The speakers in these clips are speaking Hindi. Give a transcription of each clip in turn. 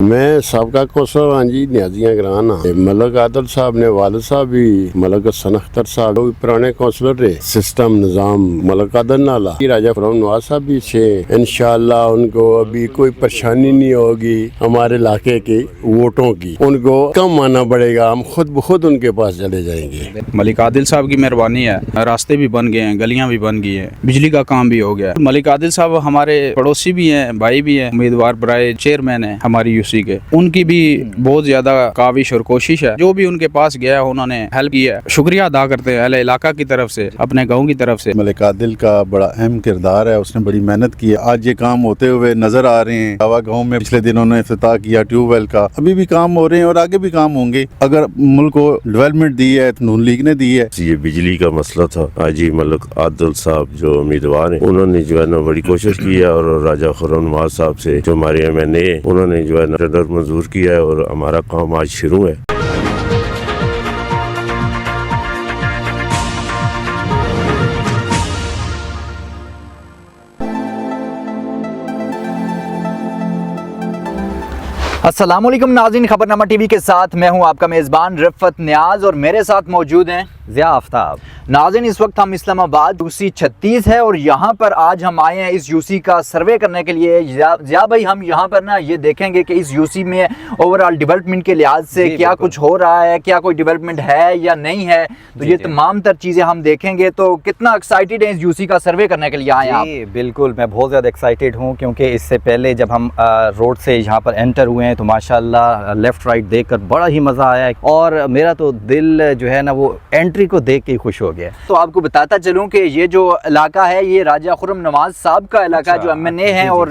मैं सबका कौसर हाँ जी न्याजियां ग्रान हाँ मलक आदल साहब ने वालिद साहब भी मलक हसन अख्तर साहब भी पुराने काउंसलर रहे सिस्टम निजाम मलक आदल नाला राजा फरम नवाज साहब भी छे इंशाअल्लाह उनको अभी कोई परेशानी नहीं होगी हमारे इलाके के वोटों की उनको कम आना पड़ेगा हम खुद ब खुद उनके पास चले जाएंगे। मलिक आदिल साहब की मेहरबानी है, रास्ते भी बन गए हैं, गलियां भी बन गई हैं, बिजली का काम भी हो गया। मलिक आदिल साहब हमारे पड़ोसी भी हैं, भाई भी हैं, उम्मीदवार बराए चेयरमैन है हमारी यूसी के। उनकी भी बहुत ज्यादा काविश और कोशिश है, जो भी उनके पास गया उन्होंने हेल्प किया है। शुक्रिया अदा करते हैं अहले इलाका की तरफ से, अपने गाँव की तरफ से। मलिक आदिल का बड़ा अहम किरदार है, उसने बड़ी मेहनत की है। आज ये काम होते हुए नजर आ रहे हैं। हवा गाँव में पिछले दिनों ने इफ्तिताह किया ट्यूबवेल का, अभी भी काम हो रहे हैं और आगे भी काम होंगे। अगर मुल्क को डेवलपमेंट दी है नून लीग ने दी है। ये बिजली का मसला था, आज ही मलक आदिल साहब जो उम्मीदवार हैं उन्होंने जो है ना बड़ी कोशिश की है और राजा खुर्रम नवाज साहब से जो हमारे MNA उन्होंने जो है ना टेंडर मंजूर किया है और हमारा काम आज शुरू है। अस्सलामुअलैकुम नाज़रीन, खबरनामा टीवी के साथ मैं हूं आपका मेज़बान रिफ़त नियाज़ और मेरे साथ मौजूद हैं ज़िया आफ्ताब। नाज़रीन, इस वक्त हम इस्लामाबाद यूसी 36 है और यहाँ पर आज हम आए हैं इस यूसी का सर्वे करने के लिए। ज़िया भाई, हम यहाँ पर ना ये देखेंगे कि इस यूसी में ओवरऑल डेवलपमेंट के लिहाज से क्या कुछ हो रहा है, क्या कोई डेवलपमेंट है या नहीं है, तो ये तमाम तर चीज़ें हम देखेंगे। तो कितना एक्साइटेड है इस यूसी का सर्वे करने के लिए आए आप? बिल्कुल, मैं बहुत ज़्यादा एक्साइटेड हूँ क्योंकि इससे पहले जब हम रोड से यहाँ पर एंटर हुए हैं तो माशाल्लाह लेफ़्ट राइट देखकर बड़ा ही मज़ा आया और मेरा तो दिल जो है ना वो एंट्री को देख के खुश हो गया। तो आपको बताता चलूं कि ये जो इलाका है ये राजा खुर्रम नवाज साहब का इलाका जो MNA है और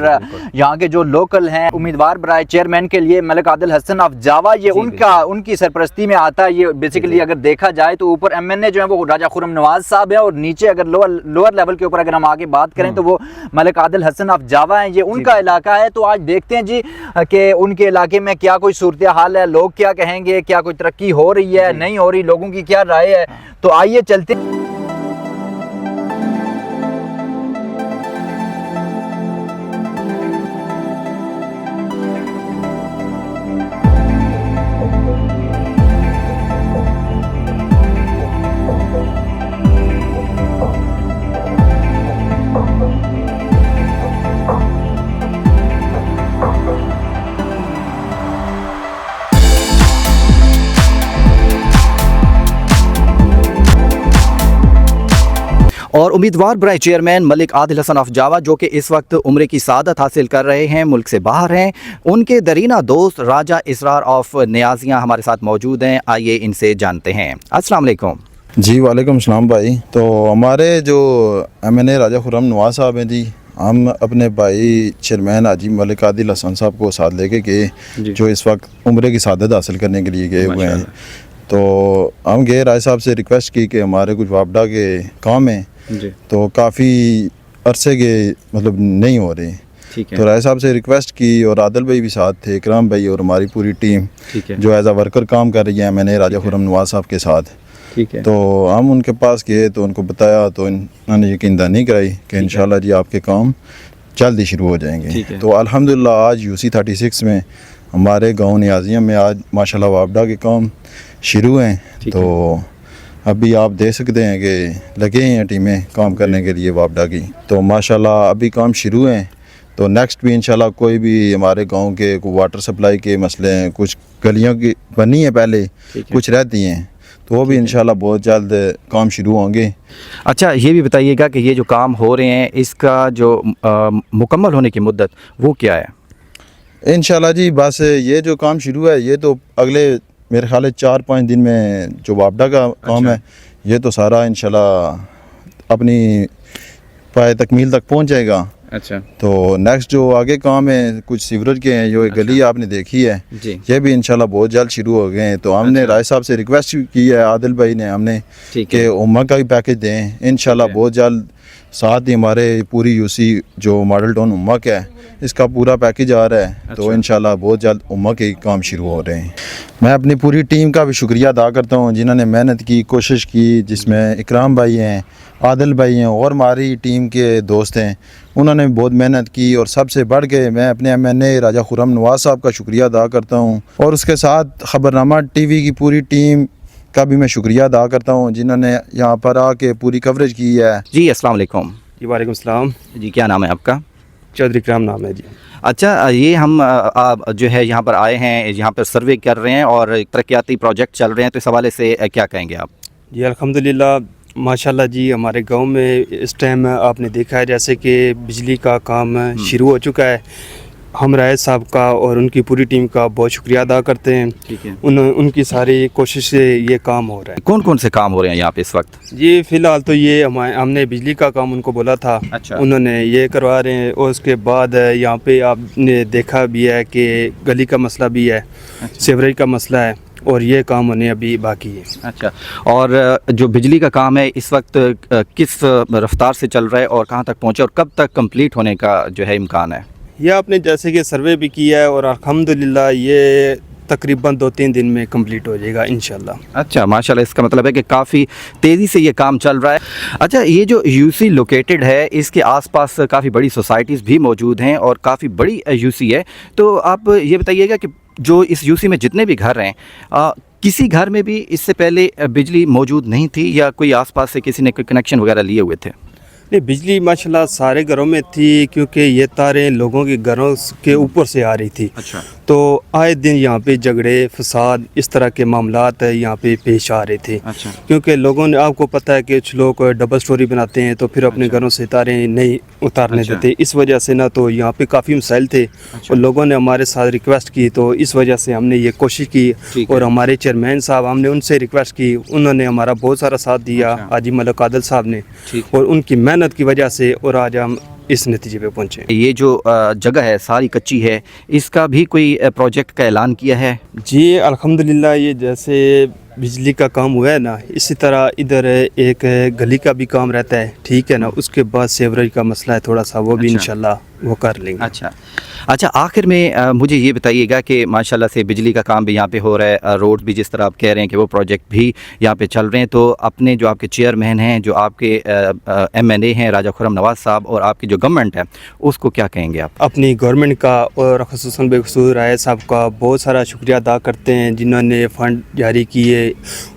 यहाँ के जो लोकल हैं उम्मीदवार बराए चेयरमैन के लिए मलिक आदिल हसन ऑफ जावा, ये उनकी सरपरस्ती में आता है। ये बेसिकली अगर देखा जाए तो ऊपर MNA जो है वो राजा खुर्रम नवाज साहब है और नीचे अगर लोअर लेवल के ऊपर अगर हम आगे बात करें तो वो मलिक आदिल हसन ऑफ जावा है। ये उनका इलाका है। तो आज देखते हैं जी कि उनके इलाके में क्या कोई सूरत हाल है, लोग क्या कहेंगे, क्या कोई तरक्की हो रही है नहीं हो रही, लोगों की क्या राय है। तो आइए चलते हैं। और उम्मीदवार बराए चेयरमैन मलिक आदिल हसन ऑफ जावा जो कि इस वक्त उम्र की सआदत हासिल कर रहे हैं, मुल्क से बाहर हैं, उनके दरीना दोस्त राजा इसरार ऑफ न्याजियां हमारे साथ मौजूद हैं। आइए इनसे जानते हैं। अस्सलाम वालेकुम। जी वालेकुम सलाम भाई। तो हमारे जो MNA राजा खुर्रम नवाज साहब हैं जी, हम अपने भाई चेयरमैन हाजी मलिक आदिल हसन साहब को साथ लेके गए जो इस वक्त उम्र की सआदत हासिल करने के लिए गए हुए हैं। तो हम गए, राय साहब से रिक्वेस्ट की कि हमारे कुछ वापडा के काम हैं तो काफ़ी अरसे के मतलब नहीं हो रहे। तो राय साहब से रिक्वेस्ट की और आदिल भाई भी साथ थे, इकराम भाई और हमारी पूरी टीम जो एज आ वर्कर काम कर रही है MNA राजा खुर्रम नवाज साहब के साथ। तो हम उनके पास गए तो उनको बताया तो उन्होंने यकीन दहानी कराई कि इंशाल्लाह जी आपके काम जल्दी शुरू हो जाएंगे। तो अल्हम्दुलिल्लाह आज यूसी 36 में हमारे गाँव न्याजिया में आज माशाल्लाह वापडा के काम शुरू हैं। तो अभी आप देख सकते हैं कि लगे हैं टीमें काम करने के लिए वापडा की। तो माशाल्लाह अभी काम शुरू हैं। तो नेक्स्ट भी इंशाल्लाह कोई भी हमारे गांव के वाटर सप्लाई के मसले हैं, कुछ गलियों की बनी है पहले, कुछ रहती हैं, तो वो भी इंशाल्लाह बहुत जल्द काम शुरू होंगे। अच्छा, ये भी बताइएगा कि ये जो काम हो रहे हैं इसका जो मुकम्मल होने की मुद्दत वो क्या है? इंशाल्लाह जी बस ये जो काम शुरू है ये तो अगले मेरे ख्याल 4-5 दिन में जो वापडा का काम है ये तो सारा इंशाल्लाह अपनी पाए तकमील तक पहुंच जाएगा। अच्छा, तो नेक्स्ट जो आगे काम है कुछ सीवरेज के हैं, जो एक गली आपने देखी है ये भी इंशाल्लाह बहुत जल्द शुरू हो गए हैं। तो हमने राय साहब से रिक्वेस्ट की है, आदिल भाई ने हमने कि उम्मा का भी पैकेज दें, इंशाल्लाह बहुत जल्द साथ ही हमारे पूरी यूसी जो मॉडल टाउन उम्मा का है इसका पूरा पैकेज आ रहा है। तो इंशाल्लाह बहुत जल्द उम्मा के काम शुरू हो रहे हैं। मैं अपनी पूरी टीम का भी शुक्रिया अदा करता हूँ जिन्होंने मेहनत की, कोशिश की, जिसमें इकराम भाई हैं, आदिल भाई हैं और हमारी टीम के दोस्त हैं, उन्होंने बहुत मेहनत की। और सबसे बढ़ के मैं अपने MNA राजा खुर्रम नवाज साहब का शुक्रिया अदा करता हूँ और उसके साथ खबरनामा TV की पूरी टीम का भी मैं शुक्रिया अदा करता हूँ जिन्होंने यहाँ पर आके पूरी कवरेज की है। जी अस्सलाम वालेकुम। जी वालेकुम सलाम। जी क्या नाम है आपका? चौधरी इकराम नाम है जी। अच्छा, ये हम जो है यहाँ पर आए हैं, यहाँ पर सर्वे कर रहे हैं और तरक्याती प्रोजेक्ट चल रहे हैं, तो इस हवाले से क्या कहेंगे आप? जी अल्हम्दुलिल्लाह माशाल्लाह जी, हमारे गांव में इस टाइम आपने देखा है जैसे कि बिजली का काम शुरू हो चुका है। हम रायत साहब का और उनकी पूरी टीम का बहुत शुक्रिया अदा करते हैं। ठीक है। उनकी सारी कोशिश से ये काम हो रहा है। कौन कौन से काम हो रहे हैं यहाँ पे इस वक्त? जी फ़िलहाल तो ये हमने बिजली का काम उनको बोला था। अच्छा। उन्होंने ये करवा रहे हैं और उसके बाद यहाँ पे आपने देखा भी है कि गली का मसला भी है, सीवरेज का मसला है और ये काम होने अभी बाकी है। अच्छा, और जो बिजली का काम है इस वक्त किस रफ्तार से चल रहा है और कहाँ तक पहुँचा और कब तक कंप्लीट होने का जो है इम्कान है? यह आपने जैसे कि सर्वे भी किया है और अल्हम्दुलिल्लाह ये तकरीबन 2-3 दिन में कंप्लीट हो जाएगा इंशाल्लाह। अच्छा माशाल्लाह, इसका मतलब है कि काफ़ी तेज़ी से ये काम चल रहा है। अच्छा, ये जो यूसी लोकेटेड है इसके आसपास काफ़ी बड़ी सोसाइटीज़ भी मौजूद हैं और काफ़ी बड़ी यूसी है, तो आप ये बताइएगा कि जो इस यूसी में जितने भी घर हैं किसी घर में भी इससे पहले बिजली मौजूद नहीं थी या कोई आसपास से किसी ने कोई कनेक्शन वगैरह लिए हुए थे? नहीं, बिजली माशाल्लाह सारे घरों में थी क्योंकि ये तारें लोगों के घरों के ऊपर से आ रही थी। अच्छा। तो आए दिन यहाँ पे झगड़े फसाद इस तरह के मामलात यहाँ पे पेश आ रहे थे। अच्छा। क्योंकि लोगों ने, आपको पता है कि कुछ लोग डबल स्टोरी बनाते हैं तो फिर अपने घरों से तारें नहीं उतारने देते, इस वजह से ना तो यहाँ पे काफ़ी मसाइल थे। और लोगों ने हमारे साथ रिक्वेस्ट की तो इस वजह से हमने ये कोशिश की और हमारे चेयरमैन साहब, हमने उनसे रिक्वेस्ट की, उन्होंने हमारा बहुत सारा साथ दिया। हाजी मलिक आदिल साहब ने, और उनकी मेहनत की वजह से और आज हम इस नतीजे पे पहुँचे। ये जो जगह है सारी कच्ची है, इसका भी कोई प्रोजेक्ट का ऐलान किया है? जी अल्हम्दुलिल्लाह, ये जैसे बिजली का काम हुआ है ना, इसी तरह इधर एक गली का भी काम रहता है, ठीक है ना। उसके बाद सेवरेज का मसला है थोड़ा सा, वो भी इंशाल्लाह वो कर लेंगे। अच्छा, आखिर में मुझे ये बताइएगा कि माशाल्लाह से बिजली का काम भी यहाँ पे हो रहा है, रोड भी जिस तरह आप कह रहे हैं कि वो प्रोजेक्ट भी यहाँ पे चल रहे हैं, तो अपने जो आपके चेयरमैन हैं, जो आपके MNA हैं राजा खुर्रम नवाज साहब, और आपकी जो गवर्नमेंट है उसको क्या कहेंगे आप? अपनी गवर्नमेंट का और ख़ुसूसन बेखसूस राय साहब का बहुत सारा शुक्रिया अदा करते हैं जिन्होंने फ़ंड जारी किए,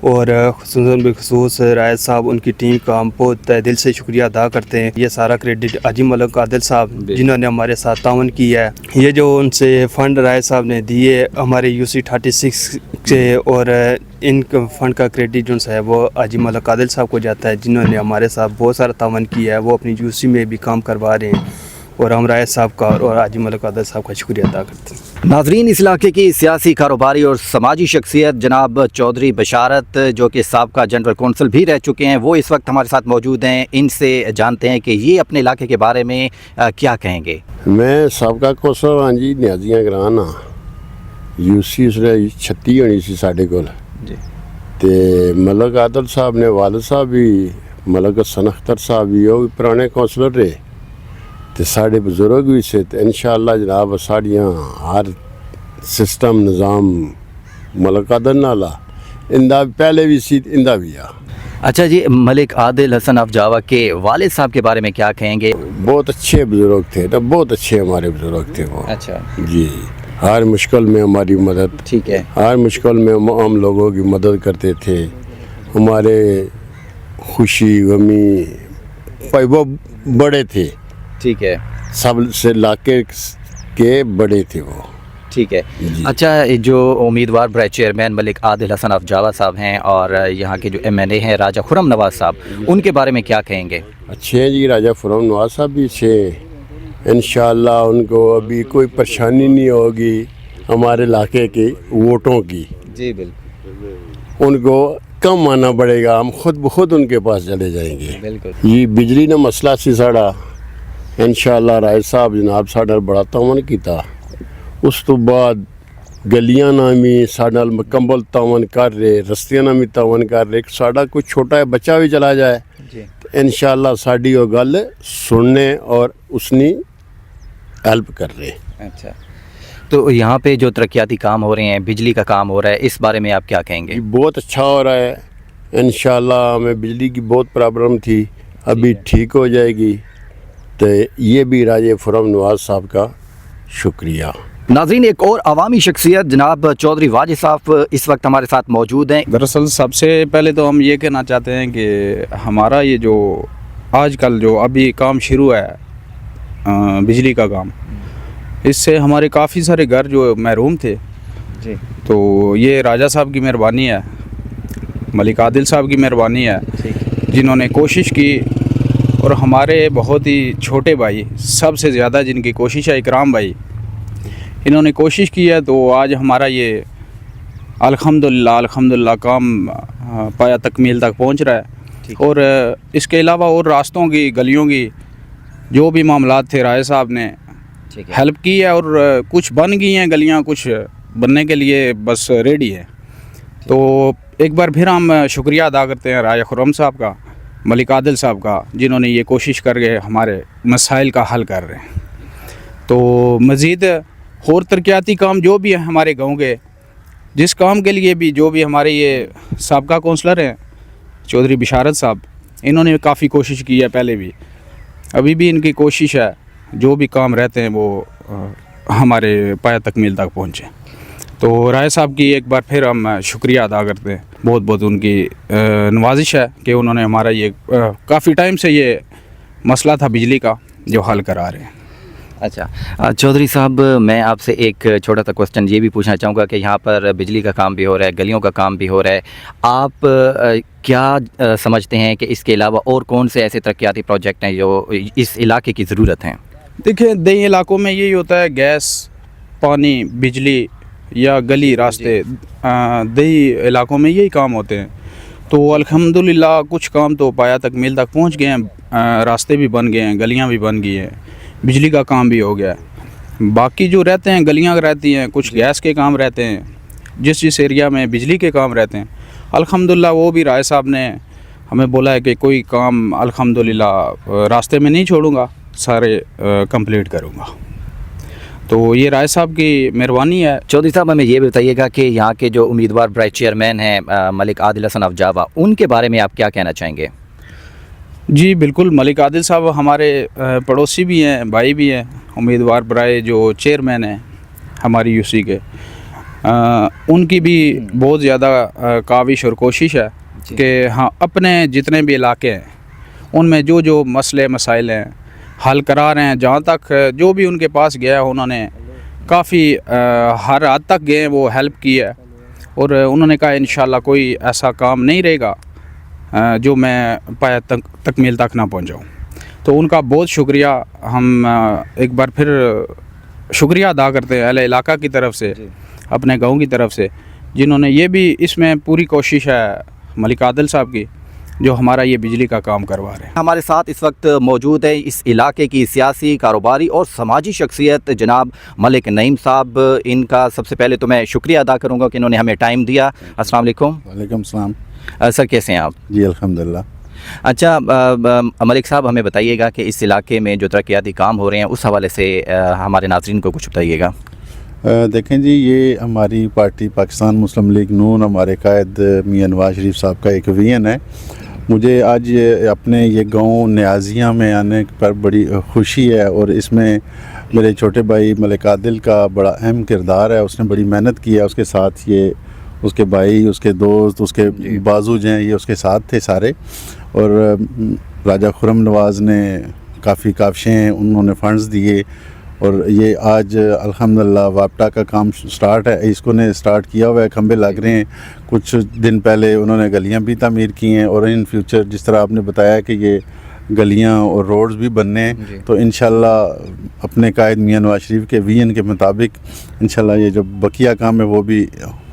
और ख़ुसूसन बेखसूस राय साहब, उनकी टीम का हम बहुत तहे दिल से शुक्रिया अदा करते हैं। ये सारा क्रेडिट हाजी मलिक आदिल साहब जिन्होंने हमारे साथ तावन किया है। ये जो उनसे फ़ंड राय साहब ने दिए हमारे UC 36 से, और इन फ़ंड का क्रेडिट जो है वो हाजी मलिक आदिल साहब को जाता है जिन्होंने हमारे साथ बहुत सारा तावन किया है। वो अपनी UC में भी काम करवा रहे हैं और हम राय साहब का और हाजी मलिक आदिल साहब का शुक्रिया अदा करते हैं। नाजरीन, इस इलाके की सियासी, कारोबारी और समाजी शख्सियत जनाब चौधरी बशारत, जो कि साबका जनरल कौंसल भी रह चुके हैं, वो इस वक्त हमारे साथ मौजूद हैं। इनसे जानते हैं कि ये अपने इलाके के बारे में क्या कहेंगे। मैं साबका कौंसल हाँ जी, न्याजियां ग्रां हाँ। UC उसने 36 होनी सी साढ़े कोल ते मलिक आदिल साहब ने वालिद साहब भी, मलिक हसन अख्तर साहब भी, वो भी पुराने कौंसलर रहे ते साढ़े बुजुर्ग भी से। इंशाअल्लाह जनाब साड़ियाँ हर सिस्टम निज़ाम मलिक आदिल नाला इंदा पहले भी सी, इंदा भी आ। अच्छा जी, मलिक आदिल हसन ऑफ जावा के वालिद साहब के बारे में क्या कहेंगे? बहुत अच्छे बुजुर्ग थे, तो बहुत अच्छे हमारे बुजुर्ग थे वो। अच्छा जी, हर मुश्किल में हमारी मदद, ठीक है, हर मुश्किल में हम लोगों की मदद करते थे। हमारे खुशी गमी भाई वो बड़े थे, ठीक है, सब से इलाके के बड़े थे वो। ठीक है। अच्छा, जो उम्मीदवार बराए चेयरमैन मलिक आदिल हसन ऑफ जावा साहब हैं और यहाँ के जो MNA हैं राजा खुर्रम नवाज साहब, उनके बारे में क्या कहेंगे? अच्छे हैं जी, राजा खुर्रम नवाज साहब भी अच्छे हैं। इंशाअल्लाह उनको अभी कोई परेशानी नहीं होगी हमारे इलाके के वोटों की। जी बिल्कुल, उनको कम आना पड़ेगा, हम खुद ब खुद उनके पास चले जाएंगे। बिल्कुल। ये बिजली ने मसला सी साड़ा, इंशाअल्लाह राय साहब जनाब साढ़े बड़ा तावन किया। उस तो बाद गलियां ना भी साढ़े मुकम्मल तावन कर रहे, रस्तियां ना भी तावन कर रहे। साढ़ा कोई छोटा बच्चा भी चला जाए इंशाल्लाह साड़ी वो गल सुनने और उसनी हेल्प कर रहे। अच्छा, तो यहाँ पे जो तरक्याती काम हो रहे हैं, बिजली का काम हो रहा है, इस बारे में आप क्या कहेंगे? ये बहुत अच्छा हो रहा है इंशाल्लाह। हमें बिजली की बहुत प्रॉब्लम थी, अभी ठीक हो जाएगी। तो ये भी राजा खुर्रम नवाज साहब का शुक्रिया। नाज़रीन, एक और अवामी शख्सियत जनाब चौधरी वाजिद साहब इस वक्त हमारे साथ मौजूद हैं। दरअसल सबसे पहले तो हम ये कहना चाहते हैं कि हमारा ये जो आजकल जो अभी काम शुरू है बिजली का काम, इससे हमारे काफ़ी सारे घर जो महरूम थे जी, तो ये राजा साहब की मेहरबानी है, मलिक आदिल साहब की मेहरबानी है, जिन्होंने कोशिश की। और हमारे बहुत ही छोटे भाई, सबसे ज़्यादा जिनकी कोशिश है इकराम भाई, इन्होंने कोशिश की है। तो आज हमारा ये अल्हम्दुलिल्लाह काम पाया तकमील तक पहुंच रहा है। और इसके अलावा और रास्तों की, गलियों की जो भी मामलात थे, राय साहब ने हेल्प की है और कुछ बन गई हैं गलियां, कुछ बनने के लिए बस रेडी है। तो एक बार फिर हम शुक्रिया अदा करते हैं राजा खुर्रम साहब का, मलिक आदिल साहब का, जिन्होंने ये कोशिश करके हमारे मसाइल का हल कर रहे हैं। तो मज़ीद और तरक्याती काम जो भी है हमारे गांव के, जिस काम के लिए भी जो भी हमारे ये साबका कौंसलर हैं चौधरी बिशारत साहब, इन्होंने काफ़ी कोशिश की है पहले भी, अभी भी इनकी कोशिश है, जो भी काम रहते हैं वो हमारे पाया तकमील तक पहुँचे। तो राय साहब की एक बार फिर हम शुक्रिया अदा करते हैं, बहुत बहुत उनकी नवाजिश है कि उन्होंने हमारा ये काफ़ी टाइम से ये मसला था बिजली का जो हल करा रहे हैं। अच्छा चौधरी साहब, मैं आपसे एक छोटा सा क्वेश्चन ये भी पूछना चाहूँगा कि यहाँ पर बिजली का काम भी हो रहा है, गलियों का काम भी हो रहा है, आप क्या समझते हैं कि इसके अलावा और कौन से ऐसे तरक्याती प्रोजेक्ट हैं जो इस इलाके की ज़रूरत हैं? देखिए, दही इलाकों में यही होता है, गैस, पानी, बिजली या गली रास्ते, दही इलाकों में यही काम होते हैं। तो अल्हम्दुलिल्लाह कुछ काम तो पाया तकमील तक पहुँच गए हैं, रास्ते भी बन गए हैं, गलियाँ भी बन गई हैं, बिजली का काम भी हो गया है। बाकी जो रहते हैं गलियाँ रहती हैं, कुछ गैस के काम रहते हैं, जिस एरिया में बिजली के काम रहते हैं, अल्हम्दुलिल्लाह वो भी राय साहब ने हमें बोला है कि कोई काम अल्हम्दुलिल्लाह रास्ते में नहीं छोड़ूंगा, सारे कंप्लीट करूंगा। तो ये राय साहब की मेहरबानी है। चौधरी साहब, हमें ये भी बताइएगा कि यहाँ के जो उम्मीदवार बराए चेयरमैन हैं मलिक आदिल हसन ऑफ जावा, उनके बारे में आप क्या कहना चाहेंगे? जी बिल्कुल, मलिक आदिल साहब हमारे पड़ोसी भी हैं, भाई भी हैं, उम्मीदवार बराए जो चेयरमैन हैं हमारी यूसी के। उनकी भी बहुत ज़्यादा काविश और कोशिश है कि हाँ, अपने जितने भी इलाके हैं उनमें जो जो मसले मसाइल हैं हल करा रहे हैं। जहाँ तक जो भी उनके पास गया उन्होंने काफ़ी हर हद तक गए, वो हेल्प की है। और उन्होंने कहा इंशाल्लाह कोई ऐसा काम नहीं रहेगा जो मैं पाया तकमील तक ना पहुँचाऊँ। तो उनका बहुत शुक्रिया, हम एक बार फिर शुक्रिया अदा करते हैं अहले इलाका की तरफ से, अपने गांव की तरफ से, जिन्होंने ये भी इसमें पूरी कोशिश है मलिक आदिल साहब की, जो हमारा ये बिजली का काम करवा रहे हैं। हमारे साथ इस वक्त मौजूद है इस इलाके की सियासी, कारोबारी और समाजी शख्सियत जनाब मलिक नईम साहब। इनका सबसे पहले तो मैं शुक्रिया अदा करूँगा कि इन्होंने हमें टाइम दिया। अस्सलाम वालेकुम। वालेकुम सलाम। सर, कैसे हैं आप? जी अल्हम्दुलिल्लाह। अच्छा मलिक साहब, हमें बताइएगा कि इस इलाके में जो तरक्याती काम हो रहे हैं उस हवाले से हमारे नाज़रीन को कुछ बताइएगा। देखें जी, ये हमारी पार्टी पाकिस्तान मुस्लिम लीग नून, हमारे कायद मियां नवाज शरीफ साहब का एक विजन है। मुझे आज अपने ये गांव न्याजियाँ में आने पर बड़ी खुशी है और इसमें मेरे छोटे भाई मलिक आदिल का बड़ा अहम किरदार है। उसने बड़ी मेहनत की है, उसके साथ ये उसके भाई, उसके दोस्त, उसके बाजू हैं, ये उसके साथ थे सारे। और राजा खुर्रम नवाज ने काफ़ी काविशें, उन्होंने फंड्स दिए और ये आज अल्हम्दुलिल्लाह वापटा का काम स्टार्ट है, इसको ने स्टार्ट किया हुआ है, खंबे लग रहे हैं। कुछ दिन पहले उन्होंने गलियां भी तामीर की हैं और इन फ्यूचर जिस तरह आपने बताया कि ये गलियां और रोड्स भी बनने हैं, तो इंशाल्लाह अपने कायद मियां नवाज शरीफ के विजन के मुताबिक इंशाल्लाह ये जो बकिया काम है वो भी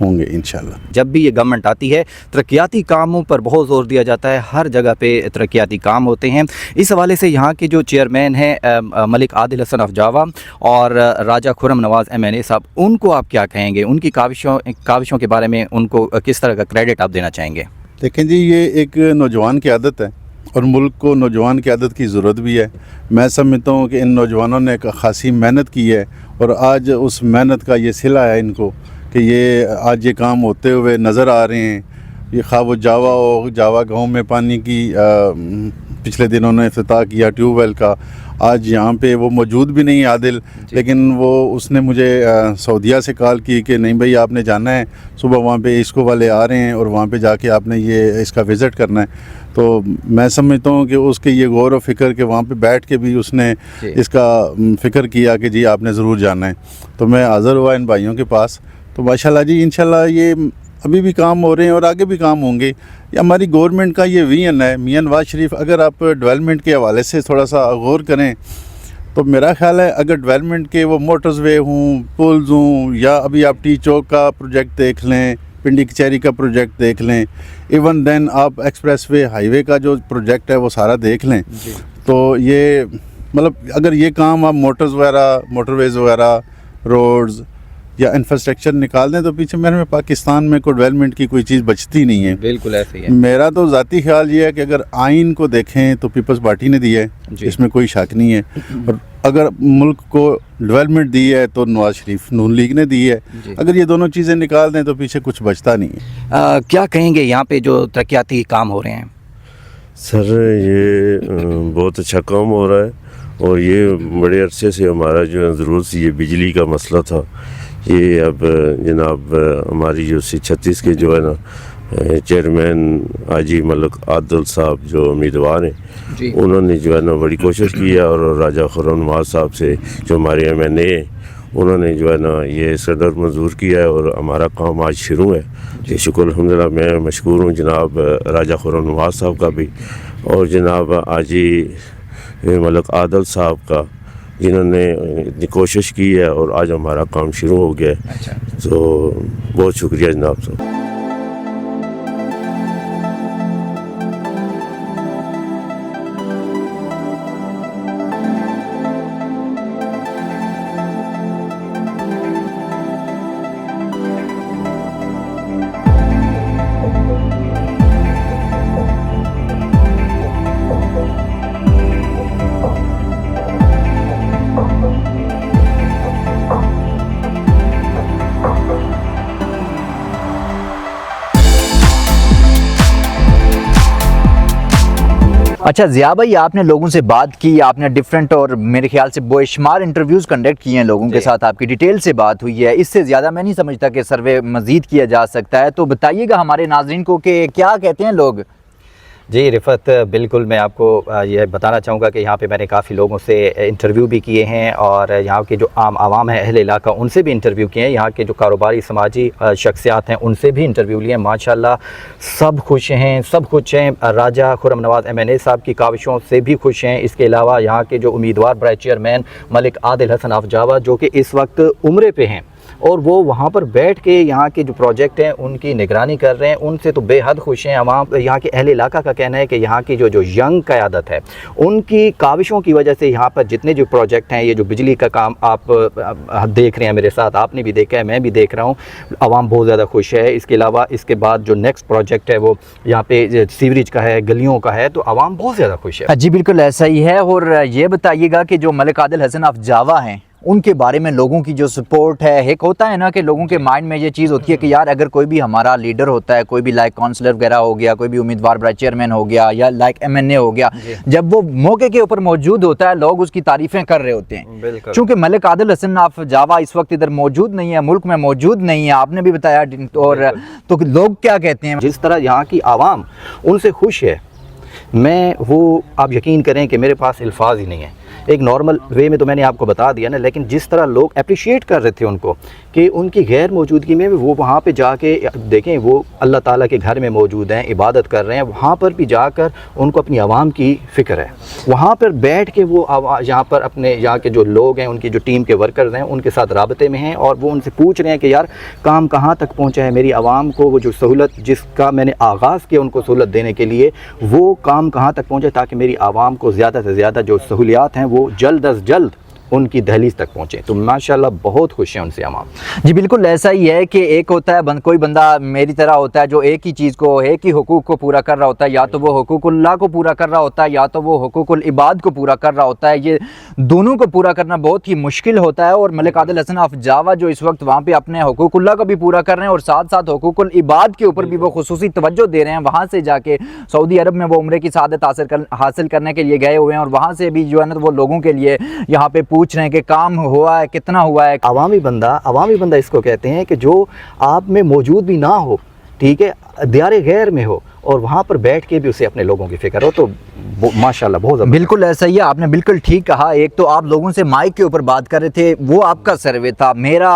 होंगे इंशाल्लाह। जब भी ये गवर्नमेंट आती है तरक्याती कामों पर बहुत ज़ोर दिया जाता है, हर जगह पे तरक्याती काम होते हैं। इस हवाले से यहाँ के जो चेयरमैन हैं मलिक आदिल हसन ऑफ जावा और राजा खुर्रम नवाज MNA साहब, उनको आप क्या कहेंगे? उनकी काविशों के बारे में उनको किस तरह का क्रेडिट आप देना चाहेंगे? देखें जी, ये एक नौजवान की आदत है और मुल्क को नौजवान क़यादत की ज़रूरत भी है। मैं समझता हूँ कि इन नौजवानों ने एक ख़ासी मेहनत की है और आज उस मेहनत का ये सिला है इनको कि ये आज ये काम होते हुए नज़र आ रहे हैं। ये खा वो जावा हो, जावा गाँव में पानी की पिछले दिनों ने इफ्तिताह किया ट्यूबवेल का, आज यहाँ पे वो मौजूद भी नहीं आदिल, लेकिन वो उसने मुझे सऊदीया से कॉल की कि नहीं भाई आपने जाना है, सुबह वहाँ पे इसको वाले आ रहे हैं और वहाँ पे जाके आपने ये इसका विज़िट करना है। तो मैं समझता हूँ कि उसके ये गौर व फिक्र के वहाँ पे बैठ के भी उसने इसका फ़िक्र किया कि जी आपने ज़रूर जाना है। तो मैं हाज़िर हुआ इन भाइयों के पास। तो माशाल्लाह जी इंशाल्लाह ये अभी भी काम हो रहे हैं और आगे भी काम होंगे। ये हमारी गवर्नमेंट का ये विजन है। मियां नवाज शरीफ अगर आप डेवलपमेंट के हवाले से थोड़ा सा गौर करें तो मेरा ख्याल है अगर डेवलपमेंट के वो मोटर्स वे हों, पुल्स हों, या अभी आप टी चौक का प्रोजेक्ट देख लें, पिंडी कचहरी का प्रोजेक्ट देख लें, इवन देन आप एक्सप्रेस वे हाईवे का जो प्रोजेक्ट है वो सारा देख लें, तो ये मतलब अगर ये काम आप मोटर्स वगैरह, मोटरवेज़ वगैरह, रोड्स या इंफ्रास्ट्रक्चर निकाल दें तो पीछे मेरे में पाकिस्तान में कोई डेवलपमेंट की कोई चीज़ बचती नहीं है। बिल्कुल ऐसे ही है। मेरा तो ज़ाती ख्याल ये है कि अगर आइन को देखें तो पीपल्स पार्टी ने दिया है, इसमें कोई शक नहीं है, और अगर मुल्क को डेवलपमेंट दी है तो नवाज शरीफ नून लीग ने दी है। अगर ये दोनों चीज़ें निकाल दें तो पीछे कुछ बचता नहीं है। क्या कहेंगे यहाँ पे जो तरक्याती काम हो रहे हैं? सर ये बहुत अच्छा काम हो रहा है और ये बड़े अरसे से हमारा जो है ज़रूर सी ये बिजली का मसला था, ये अब जनाब हमारी जो C36 के जो है ना चेयरमैन हाजी मलिक आदिल साहब जो उम्मीदवार हैं उन्होंने जो है ना बड़ी कोशिश की है और राजा खुर्रम नवाज साहब से जो हमारे MNA हैं उन्होंने जो है ना ये सदर मंजूर किया है और हमारा काम आज शुरू है। ये शुक्र अल्हम्दुलिल्लाह, मैं मशकूर हूँ जनाब राजा खुर्रम नवाज साहब का भी और जनाब हाजी मलिक आदिल साहब का, जिन्होंने इतनी कोशिश की है और आज हमारा काम शुरू हो गया है। तो बहुत शुक्रिया जनाब साहब। अच्छा ज़िया भाई, आपने लोगों से बात की, आपने डिफरेंट और मेरे ख्याल से बेशुमार इंटरव्यूज़ कंडक्ट किए हैं लोगों के साथ, आपकी डिटेल से बात हुई है। इससे ज़्यादा मैं नहीं समझता कि सर्वे मज़ीद किया जा सकता है। तो बताइएगा हमारे नाज़रीन को कि क्या कहते हैं लोग। जी रिफ़त, बिल्कुल मैं आपको ये बताना चाहूँगा कि यहाँ पे मैंने काफ़ी लोगों से इंटरव्यू भी किए हैं और यहाँ के जो आम आवाम है, अहले इलाका, उनसे भी इंटरव्यू किए हैं। यहाँ के जो कारोबारी समाजी शख्सियात हैं उनसे भी इंटरव्यू लिए हैं। माशाल्लाह सब खुश हैं, सब खुश हैं। राजा खुर्रम नवाज MNA साहब की काविशों से भी खुश हैं। इसके अलावा यहाँ के जो उम्मीदवार बराए चेयरमैन मलिक आदिल हसन ऑफ जावा जो कि इस वक्त उम्रे पे हैं और वो वहाँ पर बैठ के यहाँ के जो प्रोजेक्ट हैं उनकी निगरानी कर रहे हैं, उनसे तो बेहद खुश हैं। यहाँ के अहले इलाका का कहना है कि यहाँ की जो यंग क़यादत है उनकी काविशों की वजह से यहाँ पर जितने जो प्रोजेक्ट हैं, ये जो बिजली का काम आप देख रहे हैं मेरे साथ, आपने भी देखा है, मैं भी देख रहा हूँ, आवाम बहुत ज़्यादा खुश है। इसके अलावा इसके बाद जो नेक्स्ट प्रोजेक्ट है वो यहाँ पे सीवरेज का है, गलियों का है, तो आवाम बहुत ज़्यादा खुश है। जी बिल्कुल ऐसा ही है। और ये बताइएगा कि जो मलिक आदिल हसन ऑफ जावा हैं उनके बारे में लोगों की जो सपोर्ट है, एक होता है ना कि लोगों के माइंड में ये चीज़ होती है कि यार अगर कोई भी हमारा लीडर होता है, कोई भी लाइक काउंसलर वगैरह हो गया, कोई भी उम्मीदवार बराए चेयरमैन हो गया या लाइक MNA हो गया, जब वो मौके के ऊपर मौजूद होता है लोग उसकी तारीफ़ें कर रहे होते हैं। क्योंकि मलिक आदिल हसन ऑफ जावा इस वक्त इधर मौजूद नहीं है, मुल्क में मौजूद नहीं है, आपने भी बताया, और तो लोग क्या कहते हैं। जिस तरह यहाँ की आवाम उनसे खुश है, मैं वो आप यकीन करें कि मेरे पास अल्फाज ही नहीं है। एक नॉर्मल वे में तो मैंने आपको बता दिया ना, लेकिन जिस तरह लोग अप्रिशिएट कर रहे थे उनको कि उनकी गैर मौजूदगी में वो वहाँ पे जाके देखें, वो अल्लाह ताला के घर में मौजूद हैं, इबादत कर रहे हैं, वहाँ पर भी जाकर उनको अपनी आवाम की फ़िक्र है। वहाँ पर बैठ के वो यहाँ पर अपने यहाँ के जो लोग हैं, उनकी जो टीम के वर्कर्स हैं, उनके साथ राबते में हैं और वो उनसे पूछ रहे हैं कि यार काम कहाँ तक पहुँचा है, मेरी आवाम को वो जो सहूलत जिसका मैंने आगाज़ किया उनको सहूलत देने के लिए, वो काम कहाँ तक पहुँचे ताकि मेरी आवाम को ज़्यादा से ज़्यादा जो सहूलियात हैं वो जल्द अज जल्द उनकी दहलीज तक पहुँचे। तो माशाल्लाह बहुत खुश हैं उनसे हम। जी बिल्कुल ऐसा ही है कि एक होता है कोई बंदा मेरी तरह होता है जो एक ही चीज़ को, एक ही हुकूक को पूरा कर रहा होता है, या तो वो हुकूकुल्लाह को पूरा कर रहा होता है या तो वो हुकूकुल इबाद को पूरा कर रहा होता है। ये दोनों को पूरा करना बहुत ही मुश्किल होता है और मलिक आदिल हसन ऑफ जावा जो इस वक्त वहाँ पे अपने हुकूकुल्लाह को भी पूरा कर रहे हैं और साथ साथ हुकूकुल इबाद के ऊपर भी वो खुसूसी तवज्जो दे रहे हैं। वहाँ से जाके सऊदी अरब में वो उम्रे की सआदत हासिल करने के लिए गए हुए हैं और वहाँ से भी जो है ना वो लोगों के लिए यहाँ पे पूछ रहे हैं कि काम हुआ है, कितना हुआ है। अवामी बंदा इसको कहते हैं कि जो आप में मौजूद भी ना हो, ठीक है, दियारे गैर में हो और वहाँ पर बैठ के भी उसे अपने लोगों की फिक्र हो। तो माशाल्लाह बहुत बिल्कुल ऐसा ही है, आपने बिल्कुल ठीक कहा। एक तो आप लोगों से माइक के ऊपर बात कर रहे थे, वो आपका सर्वे था, मेरा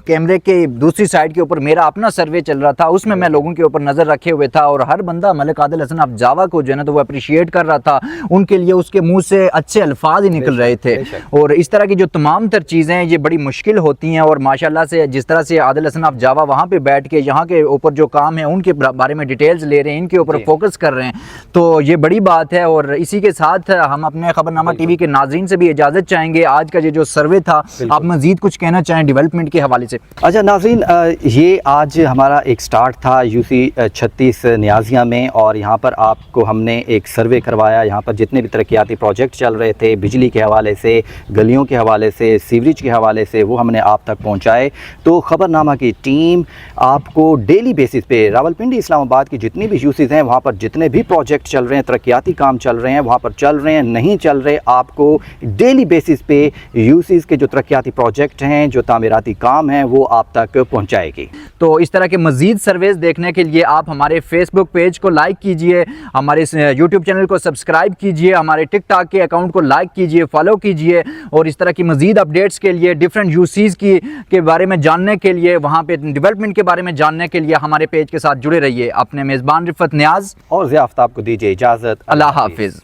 कैमरे के दूसरी साइड के ऊपर मेरा अपना सर्वे चल रहा था, उसमें मैं लोगों के ऊपर नज़र रखे हुए था और हर बंदा मलिक आदिल हसन ऑफ जावा को जो है ना तो वो अप्रिशिएट कर रहा था। उनके लिए उसके मुँह से अच्छे अल्फाज ही निकल रहे थे और इस तरह की जो तमाम तर चीज़ें हैं ये बड़ी मुश्किल होती हैं और माशाल्लाह से जिस तरह से आदिल हसन ऑफ जावा वहाँ पर बैठ के यहाँ के ऊपर जो काम है उनके बारे में डिटेल्स ले रहे हैं, इनके ऊपर फोकस कर रहे हैं, तो ये बड़ी बात है। और इसी के साथ हम अपने खबरनामा टीवी के नाज़रीन से भी इजाज़त चाहेंगे। आज का ये जो सर्वे था, आप मज़ीद कुछ कहना चाहें डेवलपमेंट के हवाले से? अच्छा नाज़रीन, ये आज हमारा एक स्टार्ट था यूसी 36 न्याज़िया में और यहाँ पर आपको हमने एक सर्वे करवाया। यहाँ पर जितने भी तरक्याती प्रोजेक्ट चल रहे थे, बिजली के हवाले से, गलियों के हवाले से, सीवरेज के हवाले से, वो हमने आप तक पहुँचाए। तो खबरनामा की टीम आपको डेली बेसिस पे रावलपिंडी इस्लामाबाद की जितनी भी यूसीज़ हैं, वहाँ पर जितने भी प्रोजेक्ट चल रहे हैं, तरक्याती काम चल रहे हैं, वहाँ पर चल रहे हैं नहीं चल रहे, आपको डेली बेसिस पे यूसीज़ के जो तरक्याती प्रोजेक्ट हैं, जो तामीराती काम हैं, वो आप तक पहुँचाएगी। तो इस तरह के मज़ीद सर्वेस देखने के लिए आप हमारे फेसबुक पेज को लाइक कीजिए, हमारे यूट्यूब चैनल को सब्सक्राइब कीजिए, हमारे टिकटॉक के अकाउंट को लाइक कीजिए, फॉलो कीजिए और इस तरह की मज़ीद अपडेट्स के लिए, डिफरेंट यूसीज़ के बारे में जानने के लिए, वहाँ पे डेवलपमेंट के बारे में जानने के लिए हमारे पेज के साथ जुड़े रहिए। अपने मेज़बान रिफ़त नियाज़ और ज़िया आफ्ताब को दीजिए इजाज़त। अल्लाह हाफिज़।